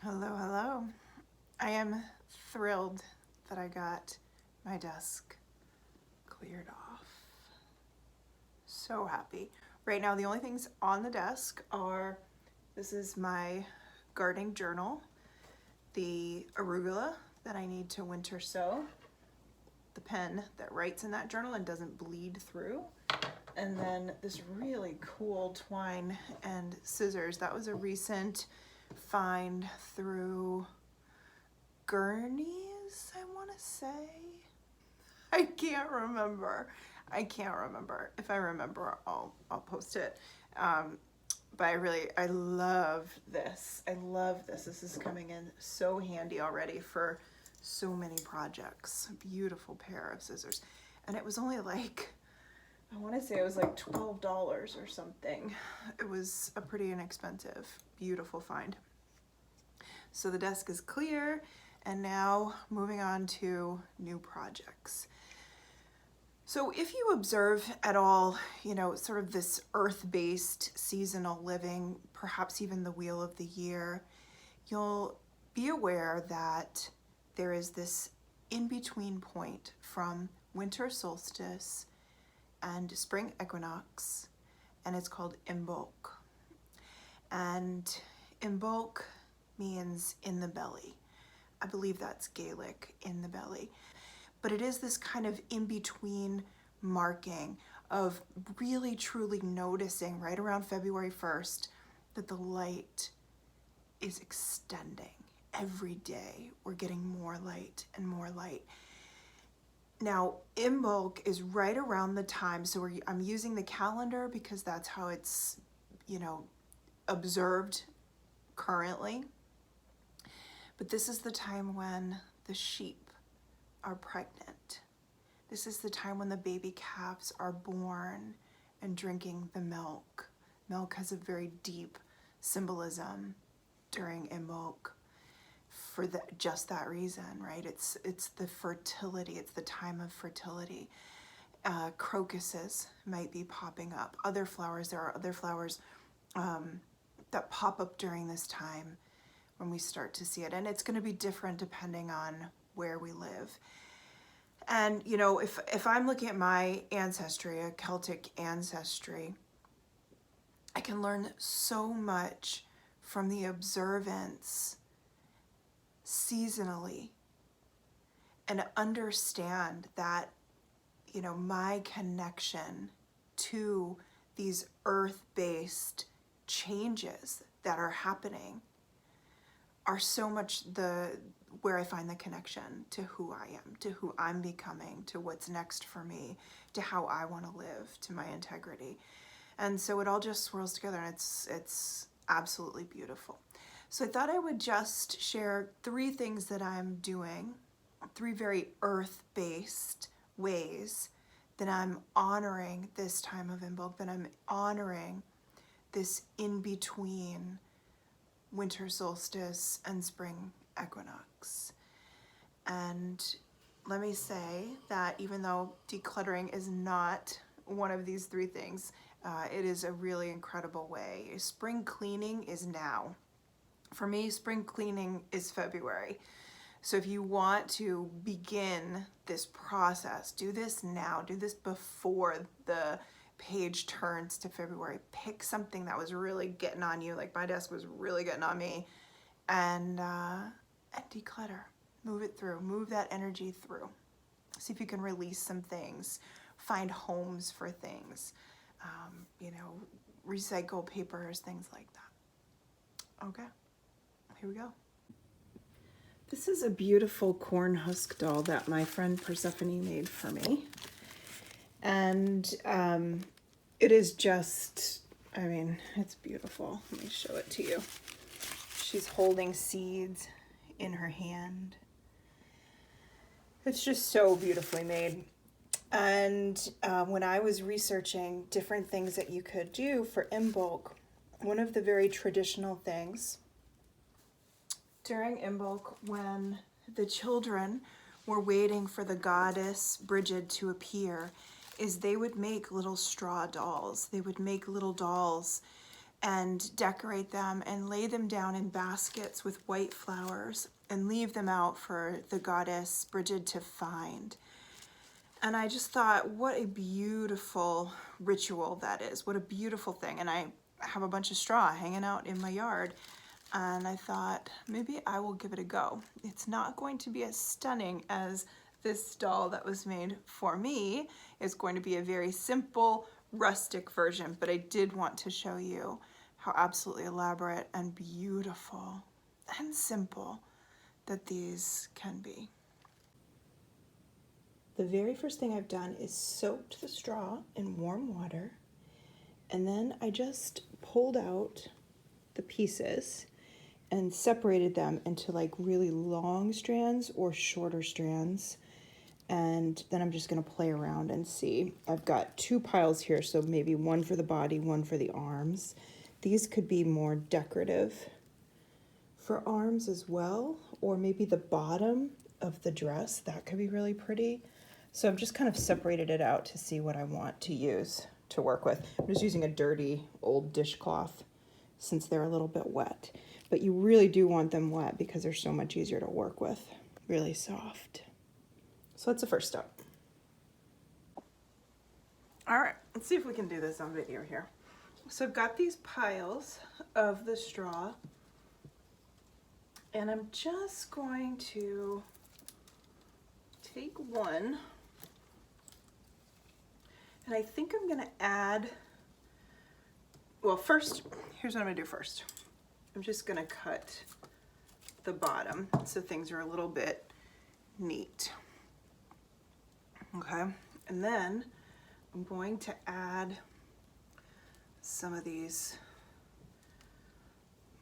Hello, hello. I am thrilled that I got my desk cleared off. So happy. Right now, the only things on the desk are this is my gardening journal, the arugula that I need to winter sow, the pen that writes in that journal and doesn't bleed through, and then this really cool twine and scissors. That was a recent find through Gurney's, I want to say. I can't remember. If I remember, I'll post it. But I love this. This is coming in so handy already for so many projects. A beautiful pair of scissors. And it was only like, I want to say it was like $12 or something. It was a pretty inexpensive, beautiful find. So the desk is clear, and now moving on to new projects. So if you observe at all, sort of this earth-based seasonal living, perhaps even the wheel of the year, you'll be aware that there is this in-between point from winter solstice and spring equinox, and it's called Imbolc. And Imbolc means in the belly. I believe that's Gaelic, in the belly. But it is this kind of in-between marking of really truly noticing right around February 1st that the light is extending. Every day we're getting more light and more light. Now, Imbolc is right around the time, so I'm using the calendar because that's how it's, observed currently. But this is the time when the sheep are pregnant. This is the time when the baby calves are born and drinking the milk. Milk has a very deep symbolism during Imbolc for just that reason, right? It's the fertility. It's the time of fertility. Crocuses might be popping up. There are other flowers that pop up during this time when we start to see it. And it's going to be different depending on where we live. And, if I'm looking at my ancestry, a Celtic ancestry, I can learn so much from the observance seasonally and understand that, my connection to these earth-based changes that are happening are so much where I find the connection to who I am, to who I'm becoming, to what's next for me, to how I want to live, to my integrity. And so it all just swirls together, and it's absolutely beautiful. So I thought I would just share 3 things that I'm doing, 3 very earth-based ways that I'm honoring this time of Imbolc, that I'm honoring this in-between winter solstice and spring equinox. And let me say that even though decluttering is not one of these 3 things, it is a really incredible way. Spring cleaning is now. For me, spring cleaning is February. So if you want to begin this process, do this now. Do this before the page turns to February. Pick something that was really getting on you, like my desk was really getting on me, and declutter. Move it through. Move that energy through. See if you can release some things. Find homes for things. Recycle papers, things like that. Okay, here we go. This is a beautiful corn husk doll that my friend Persephone made for me. And it is just, it's beautiful. Let me show it to you. She's holding seeds in her hand. It's just so beautifully made. And when I was researching different things that you could do for Imbolc, one of the very traditional things during Imbolc, when the children were waiting for the goddess Brigid to appear, is they would make little straw dolls. They would make little dolls and decorate them and lay them down in baskets with white flowers and leave them out for the goddess Bridget to find. And I just thought, what a beautiful ritual that is. What a beautiful thing. And I have a bunch of straw hanging out in my yard. And I thought, maybe I will give it a go. It's not going to be as stunning as this doll that was made for me. It's going to be a very simple, rustic version. But I did want to show you how absolutely elaborate and beautiful and simple that these can be. The very first thing I've done is soaked the straw in warm water, and then I just pulled out the pieces and separated them into like really long strands or shorter strands. And then I'm just gonna play around and see. I've got 2 piles here, so maybe one for the body, one for the arms. These could be more decorative for arms as well, or maybe the bottom of the dress, that could be really pretty. So I've just kind of separated it out to see what I want to use to work with. I'm just using a dirty old dishcloth since they're a little bit wet. But you really do want them wet because they're so much easier to work with. Really soft. So that's the first step. All right, let's see if we can do this on video here. So I've got these piles of the straw, and I'm just going to take one, and I think I'm gonna add, well, first, here's what I'm gonna do first. I'm just gonna cut the bottom so things are a little bit neat. Okay, and then I'm going to add some of these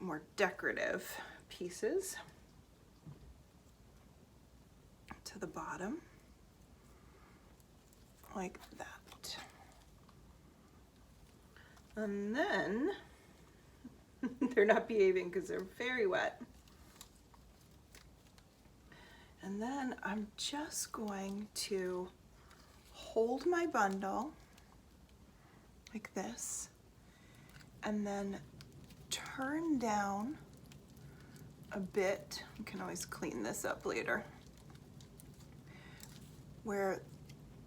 more decorative pieces to the bottom, like that. And then, they're not behaving because they're very wet. And then I'm just going to hold my bundle like this, and then turn down a bit. You can always clean this up later. Where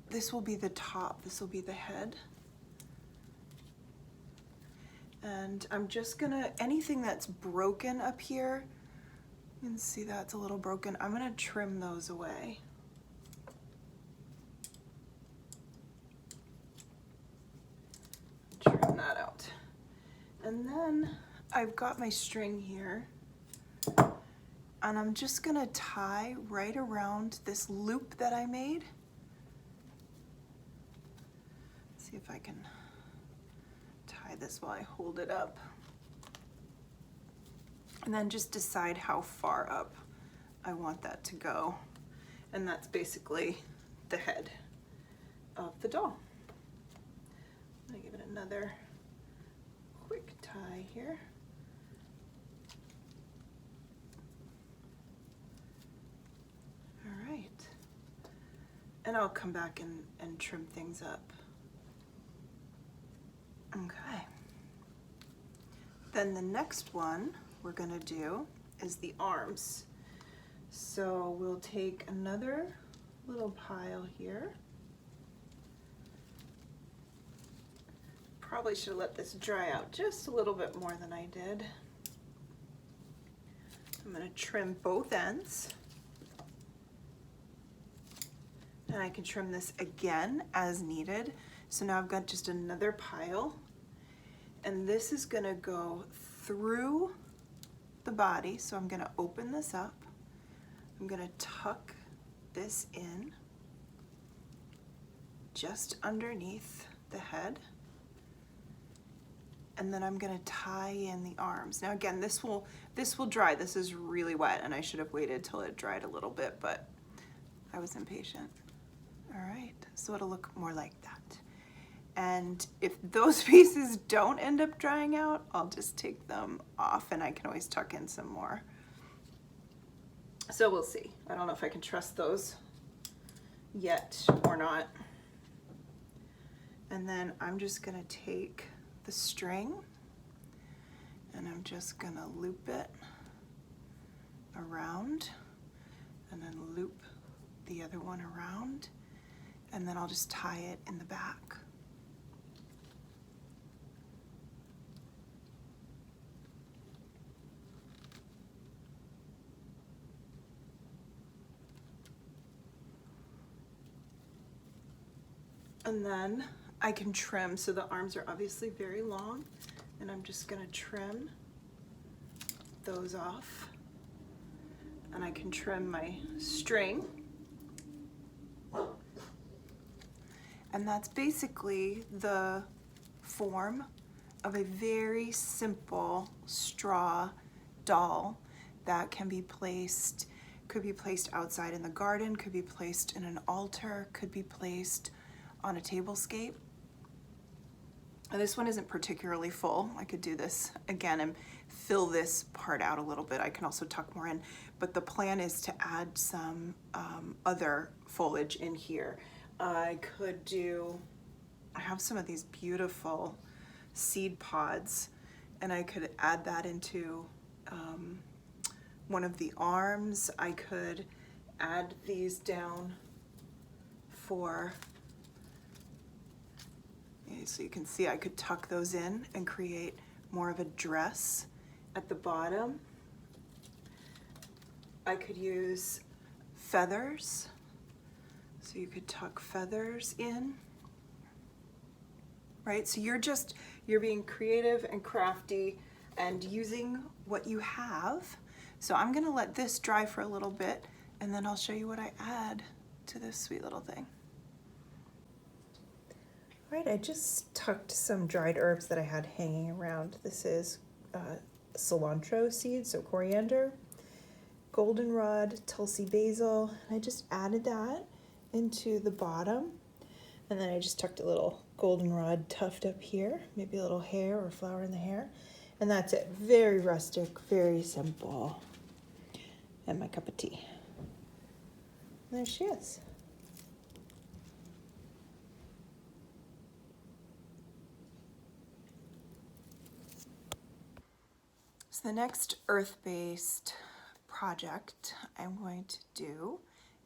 this will be the top, this will be the head. And I'm just gonna, anything that's broken up here, you can see that's a little broken, I'm gonna trim those away. Trim that out. And then I've got my string here, and I'm just gonna tie right around this loop that I made. Let's see if I can tie this while I hold it up. And then just decide how far up I want that to go. And that's basically the head of the doll. I'm gonna give it another quick tie here. All right. And I'll come back and trim things up. Okay. Then the next one we're gonna do is the arms. So we'll take another little pile here. Probably should have let this dry out just a little bit more than I did. I'm gonna trim both ends. And I can trim this again as needed. So now I've got just another pile. And this is gonna go through the body. So I'm gonna open this up. I'm gonna tuck this in just underneath the head. And then I'm gonna tie in the arms. Now again, this will dry. This is really wet, and I should have waited till it dried a little bit, but I was impatient. All right, so it'll look more like that. And if those pieces don't end up drying out, I'll just take them off, and I can always tuck in some more. So we'll see. I don't know if I can trust those yet or not. And then I'm just gonna take the string And I'm just gonna loop it around and then loop the other one around, and then I'll just tie it in the back. And then I can trim, so the arms are obviously very long, and I'm just gonna trim those off. And I can trim my string. And that's basically the form of a very simple straw doll that can be placed, could be placed outside in the garden, could be placed in an altar, could be placed on a tablescape. And this one isn't particularly full. I could do this again and fill this part out a little bit. I can also tuck more in, but the plan is to add some other foliage in here. I have some of these beautiful seed pods, and I could add that into one of the arms. I could add these down for, so you can see I could tuck those in and create more of a dress at the bottom. I could use feathers, so you could tuck feathers in, right? So you're being creative and crafty and using what you have. So I'm gonna let this dry for a little bit, and then I'll show you what I add to this sweet little thing. All right, I just tucked some dried herbs that I had hanging around. This is cilantro seeds, so coriander, goldenrod, Tulsi basil, and I just added that into the bottom. And then I just tucked a little goldenrod tuft up here, maybe a little hair or flower in the hair. And that's it. Very rustic, very simple. And my cup of tea. And there she is. So the next earth-based project I'm going to do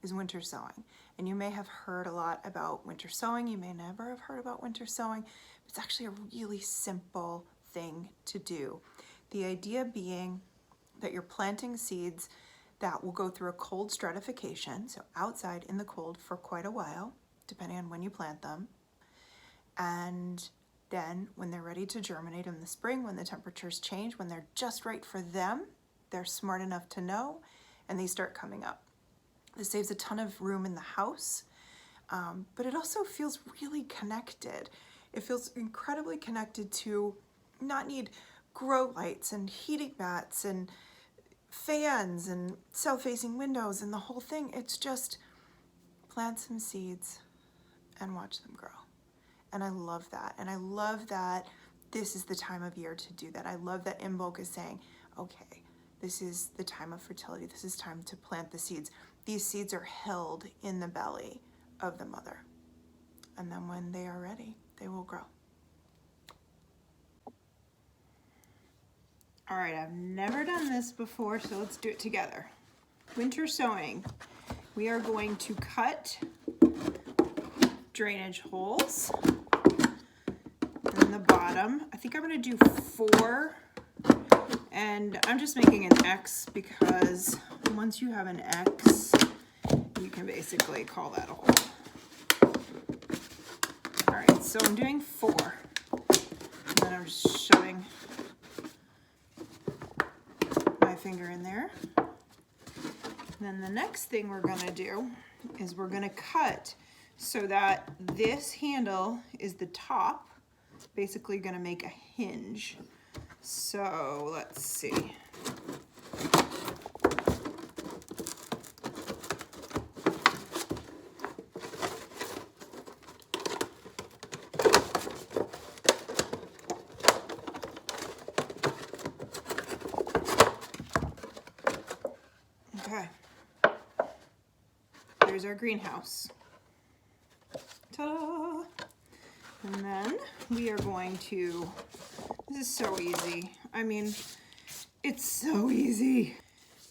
is winter sowing. And you may have heard a lot about winter sowing. You may never have heard about winter sowing. It's actually a really simple thing to do. The idea being that you're planting seeds that will go through a cold stratification, so outside in the cold for quite a while, depending on when you plant them. And then when they're ready to germinate in the spring, when the temperatures change, when they're just right for them, they're smart enough to know, and they start coming up. This saves a ton of room in the house, but it also feels really connected. It feels incredibly connected to not need grow lights and heating mats and fans and south-facing windows and the whole thing. It's just plant some seeds and watch them grow. And I love that. And I love that this is the time of year to do that. I love that Imbolc is saying, okay, this is the time of fertility. This is time to plant the seeds. These seeds are held in the belly of the mother. And then when they are ready, they will grow. All right, I've never done this before, so let's do it together. Winter sowing. We are going to cut drainage holes in the bottom. I think I'm gonna do 4, and I'm just making an X because once you have an X, you can basically call that a hole. All right, so I'm doing 4, and then I'm just shoving my finger in there. And then the next thing we're gonna do is we're gonna cut so that this handle is the top, basically gonna make a hinge. So let's see. Okay, there's our greenhouse. Ta-da! And then we are going to, this is so easy. I mean, it's so easy.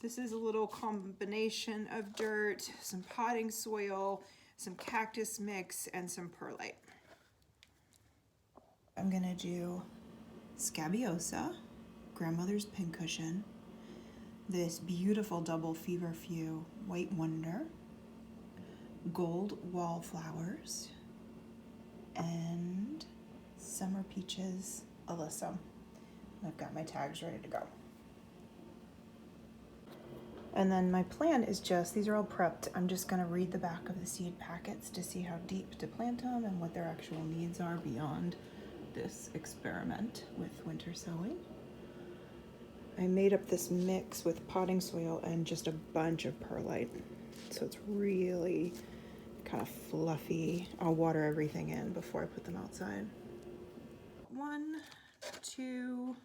This is a little combination of dirt, some potting soil, some cactus mix, and some perlite. I'm gonna do Scabiosa, grandmother's pincushion, this beautiful double feverfew white wonder, gold wallflowers, and summer peaches alyssum. I've got my tags ready to go. And then my plan is just, these are all prepped, I'm just gonna read the back of the seed packets to see how deep to plant them and what their actual needs are beyond this experiment with winter sowing. I made up this mix with potting soil and just a bunch of perlite. So it's really kind of fluffy. I'll water everything in before I put them outside. 1, 2,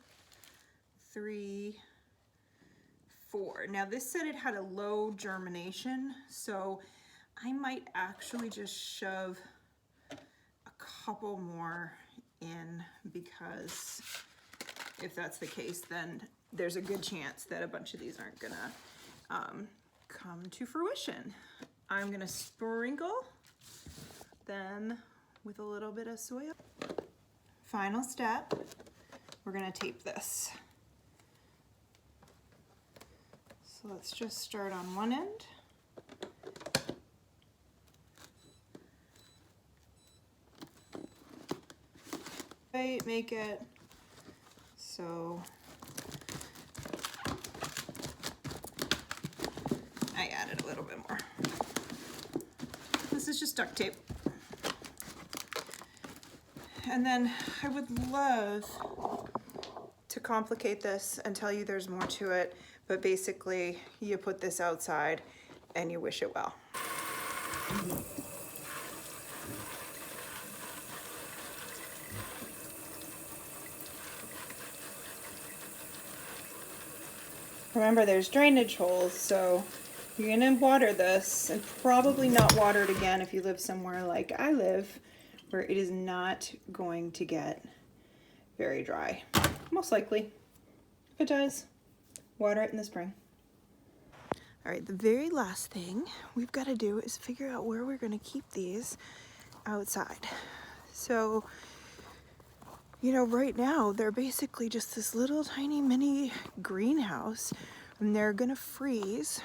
3, 4. Now this said it had a low germination, so I might actually just shove a couple more in, because if that's the case, then there's a good chance that a bunch of these aren't gonna come to fruition. I'm gonna sprinkle them with a little bit of soil. Final step, we're gonna tape this. So let's just start on one end. Right, make it so I added a little bit more. This is just duct tape. And then I would love to complicate this and tell you there's more to it, but basically you put this outside and you wish it well. Remember, there's drainage holes, so you're gonna water this and probably not water it again if you live somewhere like I live, where it is not going to get very dry. Most likely. If it does, water it in the spring. All right, the very last thing we've got to do is figure out where we're going to keep these outside. So, you know, right now they're basically just this little tiny mini greenhouse, and they're going to freeze.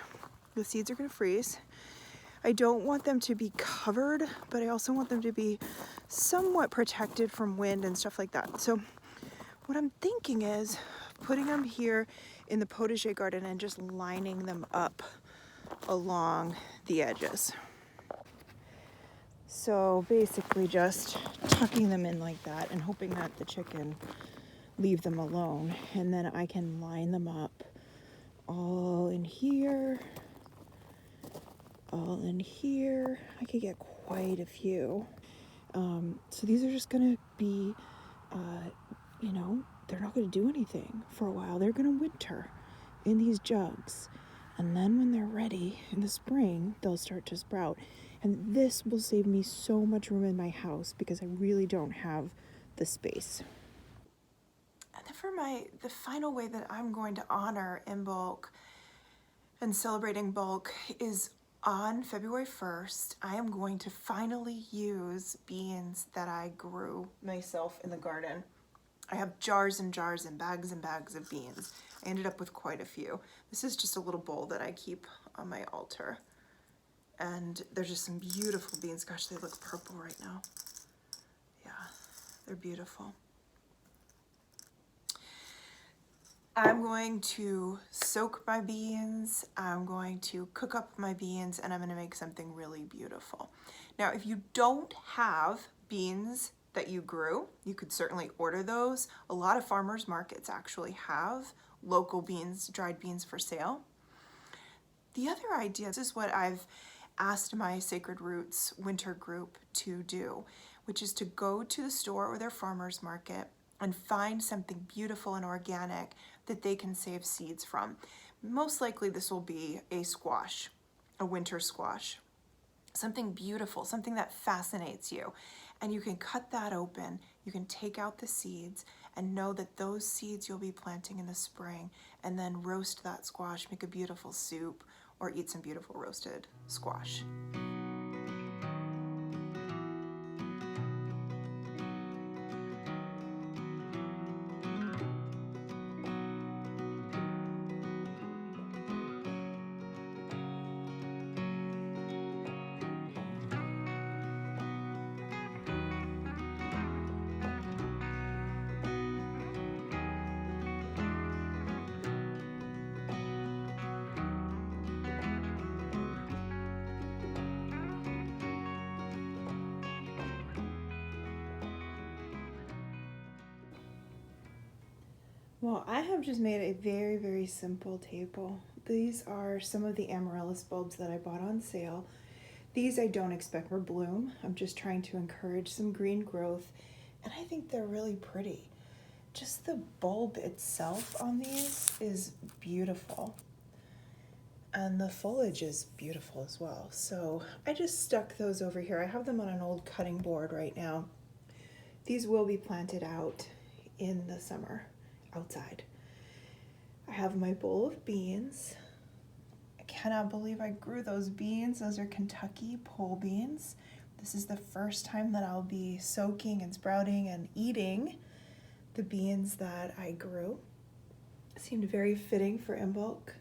The seeds are going to freeze. I don't want them to be covered, but I also want them to be somewhat protected from wind and stuff like that. So what I'm thinking is putting them here in the potager garden and just lining them up along the edges. So basically just tucking them in like that and hoping that the chicken leave them alone. And then I can line them up all in here, all in here. I could get quite a few. So these are just gonna be, you know, they're not gonna do anything for a while. They're gonna winter in these jugs. And then when they're ready in the spring, they'll start to sprout. And this will save me so much room in my house because I really don't have the space. And then for the final way that I'm going to honor Imbolc and celebrate Imbolc is on February 1st, I am going to finally use beans that I grew myself in the garden. I have jars and jars and bags of beans. I ended up with quite a few. This is just a little bowl that I keep on my altar. And there's just some beautiful beans. Gosh, they look purple right now. Yeah, they're beautiful. I'm going to soak my beans, I'm going to cook up my beans, and I'm gonna make something really beautiful. Now, if you don't have beans that you grew, you could certainly order those. A lot of farmers markets actually have local beans, dried beans for sale. The other idea, this is what I've asked my Sacred Roots winter group to do, which is to go to the store or their farmers market and find something beautiful and organic that they can save seeds from. Most likely this will be a squash, a winter squash. Something beautiful, something that fascinates you. And you can cut that open, you can take out the seeds, and know that those seeds you'll be planting in the spring, and then roast that squash, make a beautiful soup, or eat some beautiful roasted squash. Well, I have just made a very, very simple table. These are some of the amaryllis bulbs that I bought on sale. These I don't expect will bloom. I'm just trying to encourage some green growth, and I think they're really pretty. Just the bulb itself on these is beautiful, and the foliage is beautiful as well. So I just stuck those over here. I have them on an old cutting board right now. These will be planted out in the summer outside. I have my bowl of beans. I cannot believe I grew those beans. Those are Kentucky pole beans. This is the first time that I'll be soaking and sprouting and eating the beans that I grew. It seemed very fitting for Imbolc.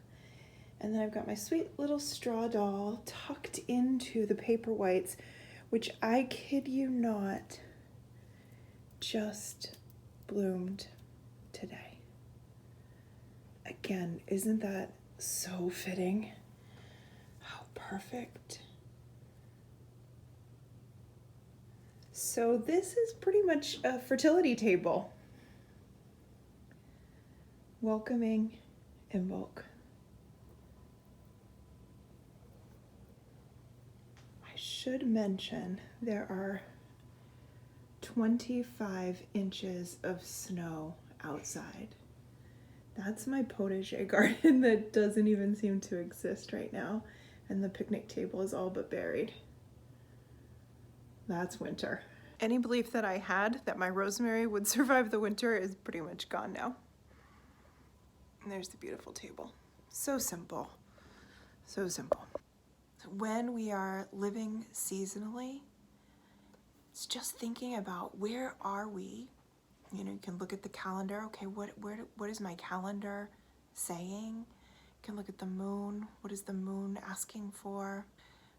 And then I've got my sweet little straw doll tucked into the paper whites, which I kid you not, just bloomed today. Again, isn't that so fitting? How perfect. So this is pretty much a fertility table. Welcoming Imbolc. I should mention there are 25 inches of snow outside. That's my potager garden that doesn't even seem to exist right now, and the picnic table is all but buried. That's winter. Any belief that I had that my rosemary would survive the winter is pretty much gone now. And there's the beautiful table. So simple, so simple. When we are living seasonally, it's just thinking about where are we. You know, you can look at the calendar. Okay, what is my calendar saying? You can look at the moon. What is the moon asking for?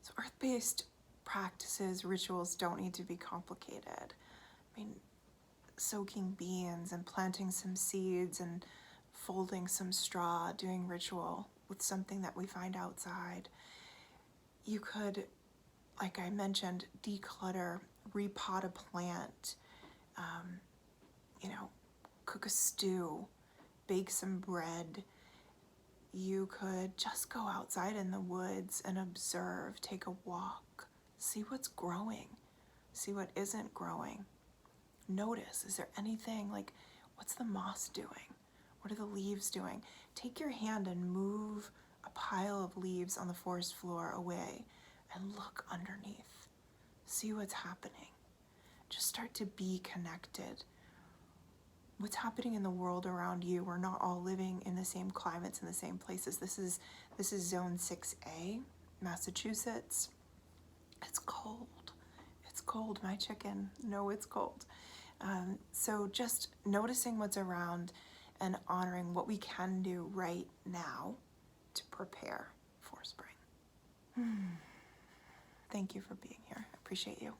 So earth-based practices, rituals don't need to be complicated. I mean, soaking beans and planting some seeds and folding some straw, doing ritual with something that we find outside. You could, like I mentioned, declutter, repot a plant, you know, cook a stew, bake some bread. You could just go outside in the woods and observe, take a walk, see what's growing, see what isn't growing. Notice, is there anything like, what's the moss doing? What are the leaves doing? Take your hand and move a pile of leaves on the forest floor away and look underneath. See what's happening. Just start to be connected. What's happening in the world around you? We're not all living in the same climates in the same places. This is zone 6A, Massachusetts. It's cold. It's cold, my chicken. No, it's cold. So just noticing what's around and honoring what we can do right now to prepare for spring. Thank you for being here. I appreciate you.